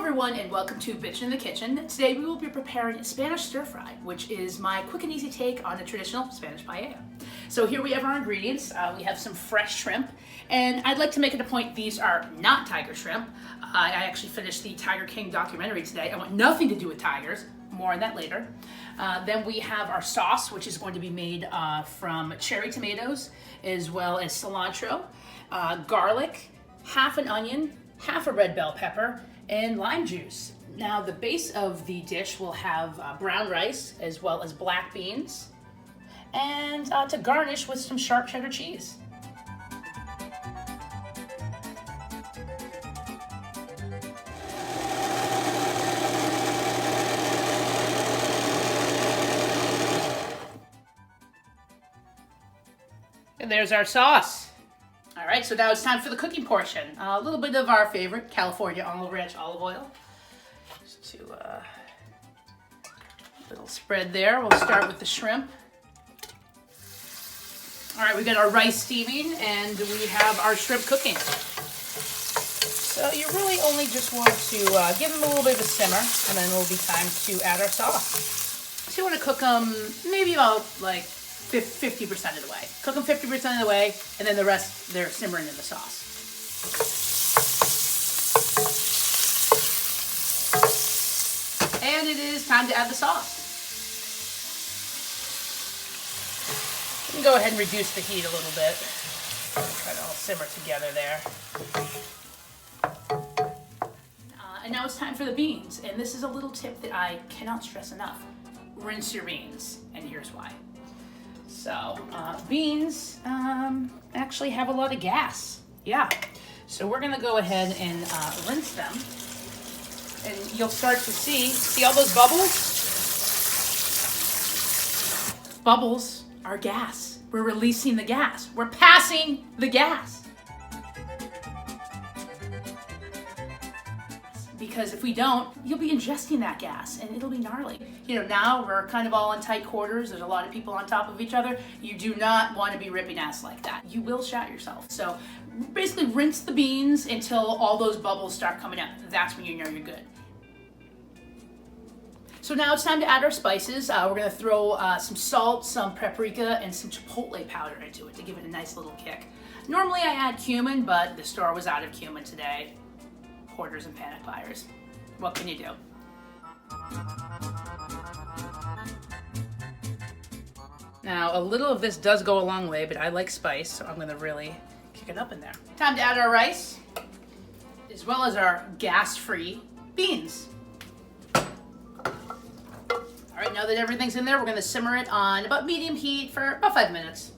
everyone, and welcome to Bitchin in the Kitchen. Today we will be preparing Spanish stir fry, which is my quick and easy take on a traditional Spanish paella. So here we have our ingredients. We have some fresh shrimp, and I'd like to make it a point these are not tiger shrimp. I actually finished the Tiger King documentary today. I want nothing to do with tigers. More on that later. Then we have our sauce, which is going to be made from cherry tomatoes, as well as cilantro, garlic, half an onion, half a red bell pepper, and lime juice. Now the base of the dish will have brown rice as well as black beans, and to garnish with some sharp cheddar cheese. And there's our sauce. All right, so now it's time for the cooking portion. A little bit of our favorite California ranch olive oil. Just to little spread there. We'll start with the shrimp. All right, we got our rice steaming and we have our shrimp cooking. So you really only just want to give them a little bit of a simmer, and then it'll be time to add our sauce. So you want to cook them maybe about like 50% of the way. Cook them 50% of the way, and then the rest, they're simmering in the sauce. And it is time to add the sauce. You can go ahead and reduce the heat a little bit. Try to all simmer together there. And now it's time for the beans. And this is a little tip that I cannot stress enough. Rinse your beans, and here's why. So, beans actually have a lot of gas. Yeah. So we're going to go ahead and rinse them. And you'll start to see all those bubbles? Bubbles are gas. We're releasing the gas. We're passing the gas. Because if we don't, you'll be ingesting that gas and it'll be gnarly. You know, now we're kind of all in tight quarters. There's a lot of people on top of each other. You do not want to be ripping ass like that. You will shat yourself. So basically rinse the beans until all those bubbles start coming out. That's when you know you're good. So now it's time to add our spices. We're going to throw some salt, some paprika, and some chipotle powder into it to give it a nice little kick. Normally I add cumin, but the store was out of cumin today. Hoarders and panic buyers. What can you do? Now, a little of this does go a long way, but I like spice, so I'm going to really kick it up in there. Time to add our rice, as well as our gas-free beans. All right, now that everything's in there, we're going to simmer it on about medium heat for about 5 minutes.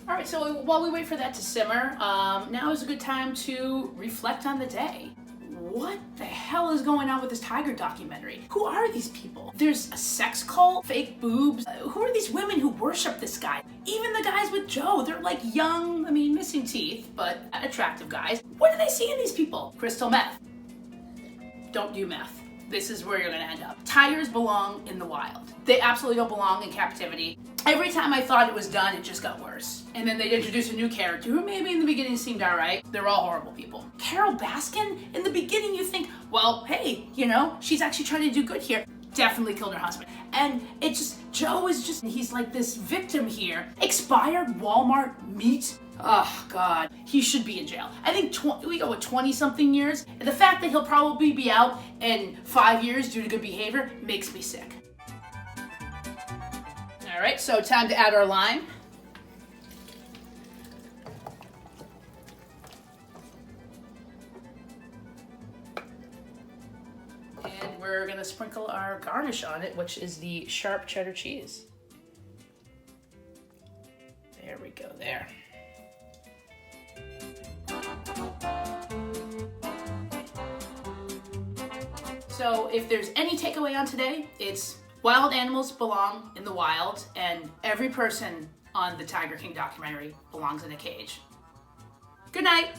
All right, so while we wait for that to simmer, now is a good time to reflect on the day. What the hell is going on with this Tiger documentary? Who are these people? There's a sex cult, fake boobs. Who are these women who worship this guy? Even the guys with Joe, they're like young, missing teeth, but attractive guys. What do they see in these people? Crystal meth. Don't do meth. This is where you're gonna end up. Tigers belong in the wild. They absolutely don't belong in captivity. Every time I thought it was done, it just got worse. And then they'd introduce a new character who maybe in the beginning seemed all right. They're all horrible people. Carol Baskin, in the beginning you think, well, hey, she's actually trying to do good here. Definitely killed her husband. And Joe is he's like this victim here. Expired Walmart meat. Oh God, he should be in jail. I think we go with 20-something years. And the fact that he'll probably be out in 5 years due to good behavior makes me sick. All right, so time to add our lime. And we're gonna sprinkle our garnish on it, which is the sharp cheddar cheese. There we go, there. So if there's any takeaway on today, it's wild animals belong in the wild, and every person on the Tiger King documentary belongs in a cage. Good night.